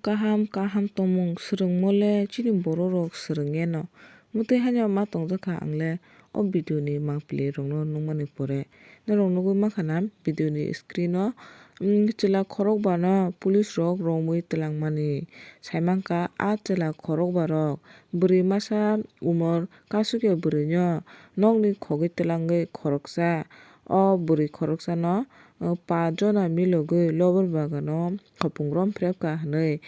kaham kaham tongmung swrwngmole chini borok rok swrwngye no. Mwtui haino ma tongjaka angle o video ni mangpili rok no nukmani pore. Norok nugui mankha na video ni screen o chwla khorokba no police rok romwi twlangmani saimanka ah chwla khorokba rok bwrwi masa umor kasukya bwrwi no nokni khogwi twlangwi khoroksa. O bwrwi khoroksa no 5 jona milogwi lobar bagan o khopong phirapka hinui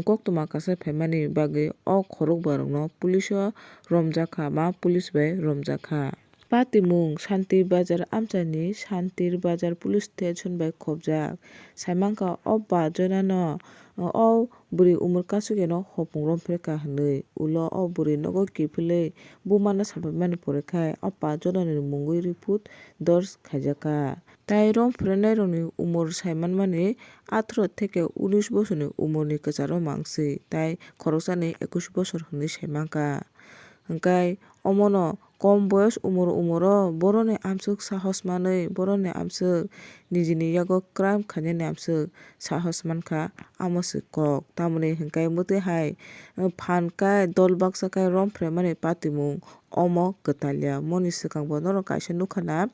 koktoma kwchak phaimani bagwi o khorokba rok no police o romjaka ma police bai romjaka. Patimung shanti bazar amchai shanti bazar police station bai khopjak. Saimanka o 5 jona no o bwrwi umor kasukya no khopong phirka hinui ulo o bwrwi nogo kifili buma no safaimani porekhai o 5 jona ni mungwi report dorj khaijaka. Tai romphirainai rok ni umor saimanmani 18 theke 19 bochor ni umor ni kwcharo mangsi tei khoroksani 21 bochor hinui saimanka. Hwnkhe omono kom boyos umor o boroni amsuk sahos manui boroni amsuk nijini yago crime khainani amsuk sahos mankha amo se kok. Tamoni hinkhe mwtui hai phan khai dol baksa khai romphiraimani patimung omo kwtalya. Moni swkang bo norok kaisa nukha na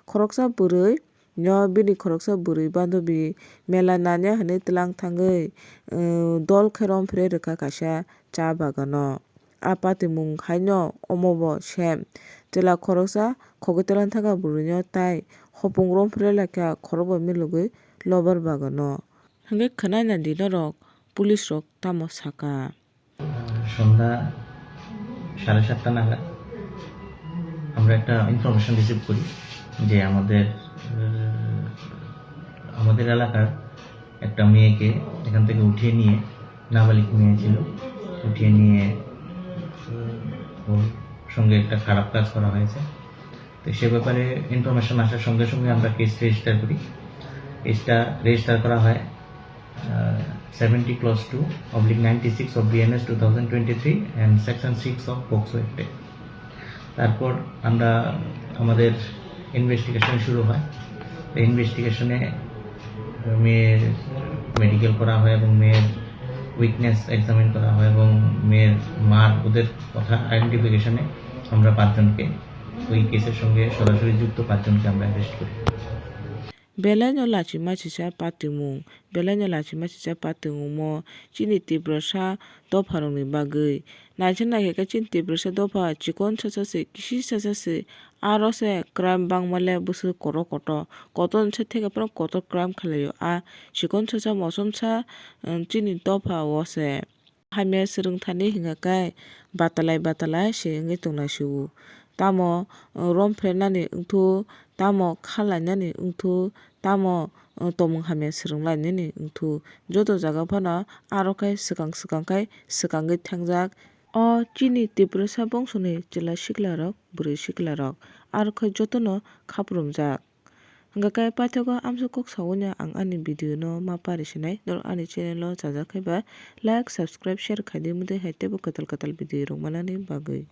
khoroksa bwrwi no bini khoroksa bwrwi baন্ধবী mela nanya hinui tlang thangwi dol khai romphirai rwkha kaisa cha bagan o. Ah patimung haino omo bo same chwla khoroksa khogwi twlangthanga bwrwi no tai hopong romphirai lankha khorokba milogwi lobar bagan o. Hinkhe khwnai na di norok police rok tamo saka. সন্ধ্যা 7:30 নাগাদ আমরা একটা information receive করি যে আমাদের এলাকার একটা মেয়েকে এখান থেকে উঠিয়ে নিয়ে নাবালিক মেয়ে ছিল উঠিয়ে নিয়ে ওর সঙ্গে একটা খারাপ কাজ করা হয়েছে। তো সে ব্যাপারে ইনফরমেশন আসার সঙ্গে সঙ্গে আমরা কেস রেজিস্টার করি। কেসটা রেজিস্টার করা হয় 70/2/96 of BNS 2023 and section 6 of POCSO Act. তারপর আমরা আমাদের ইনভেস্টিগেশন শুরু হয়। ইনভেস্টিগেশনে মেয়ের মেডিকেল করা হয় এবং মেয়ের উইকনেস এক্সামিন করা হয় এবং মেয়ের মার ওদের কথা আইডেন্টিফিকেশনে আমরা 5 জনকে ওই কেসের সঙ্গে সরাসরি যুক্ত 5 জনকে আমরা অ্যারেস্ট করি। Belai no lachima chisa patimung belai no lachima chisa patimung mo chini tibrasa dopharok ni bagwi naising naikha chini tibrasa dopha chikon chasasi kisi chasasi aro se crime bangmale bwswk kotor kotor kotor se theke pono kotor crime khlaio chikon chasa mosomsa chini dopha o se hamya swrwngthani hingka khai batalai se wngwi tongnai tamo romphrainani wngthu tamo khalainani wngthu tamo tongmung hamya swrwnglainani wngthu joto jaga phano aro khai swkang khai swkangwi thangjak. O chini tibrasa bongshoni chwla sikla rok bwrwi sikla rok aro khai jotono khaprumjak. Hingka khai paithago amsuk kok sawui no ang ani video no ma pari sinai norok ani channel o chajakkhaiba like subscribe share khaidi mwdui hai teibo kwtal kwtal video rok manani bagwi.